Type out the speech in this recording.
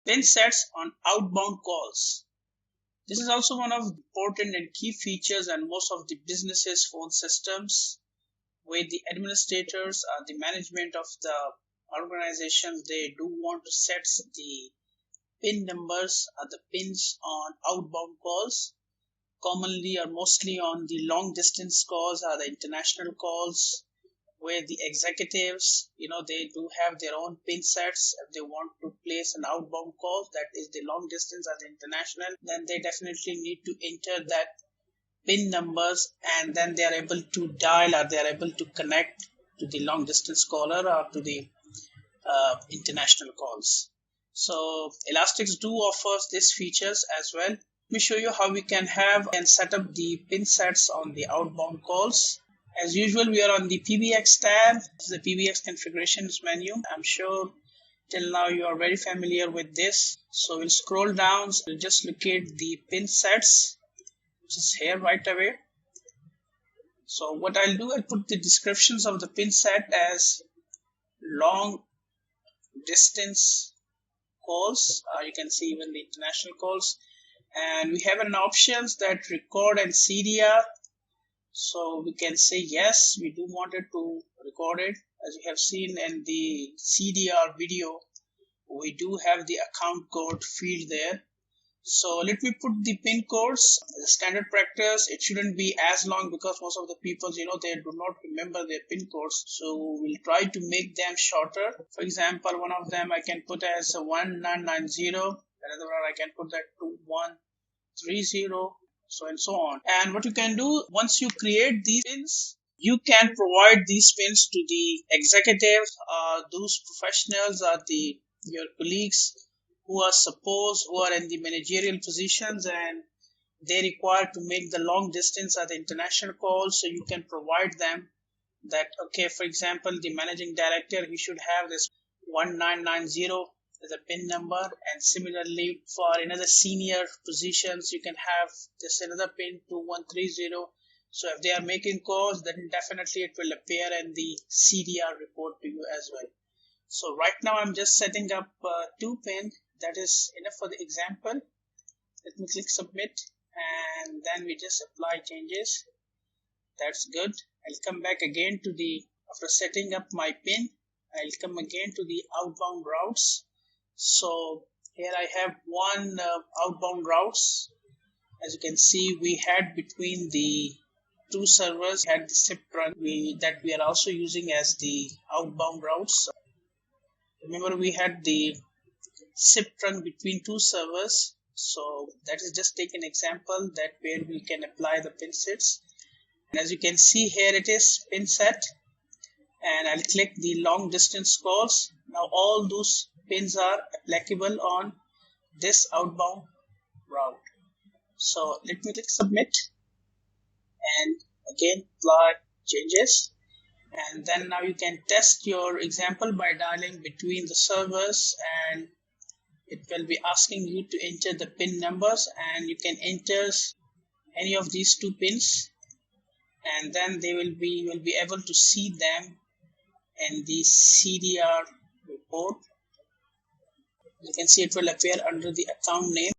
pin sets on outbound calls. This is also one of the important and key features in most of the businesses' phone systems, where the administrators or the management of the organization, they do want to set the pin numbers or the pins on outbound calls, commonly or mostly on the long distance calls or the international calls, where the executives, they do have their own pin sets. If they want to place an outbound call that is the long distance or the international, then they definitely need to enter that pin numbers, and then they are able to dial or they are able to connect to the long distance caller or to the international calls. So Elastics do offers these features as well. Let me show you how we can have and set up the pin sets on the outbound calls. As usual, we are on the PBX tab. This is the PBX configurations menu. I'm sure till now you are very familiar with this. So we'll scroll down, so we'll just locate the pin sets, which is here right away. So what I'll do, I'll put the descriptions of the pin set as long distance calls. You can see even the international calls, and we have an options that record and CDR. So we can say yes, we do want it to record it. As you have seen in the CDR video, we do have the account code field there. So let me put the pin codes. The standard practice, it shouldn't be as long because most of the people, they do not remember their pin codes. So we'll try to make them shorter. For example, one of them I can put as 1990. Another one I can put that 2130. So and so on. And what you can do, once you create these pins, you can provide these pins to the executives, those professionals, or your colleagues who are in the managerial positions and they require to make the long distance or the international calls. So you can provide them that, okay, for example, the managing director, he should have this 1990 as a pin number, and similarly for another senior positions, you can have this another pin 2130. So if they are making calls, then definitely it will appear in the CDR report to you as well. So right now I'm just setting up 2 pin. That is enough for the example. Let me click submit, and then we just apply changes. That's good. I'll come back again to after setting up my pin, I'll come again to the outbound routes. So here I have one outbound routes. As you can see, we had between the two servers, had the SIP trunk that we are also using as the outbound routes. Remember, we had the SIP trunk between two servers. So that is just take an example that where we can apply the pin sets. And as you can see here, it is pin set, and I'll click the long distance calls. Now all those pins are applicable on this outbound route. So let me click submit, and again apply changes. And then now you can test your example by dialing between the servers, and it will be asking you to enter the pin numbers, and you can enter any of these 2 pins, and then you will be able to see them in the CDR report. You can see it will appear under the account name.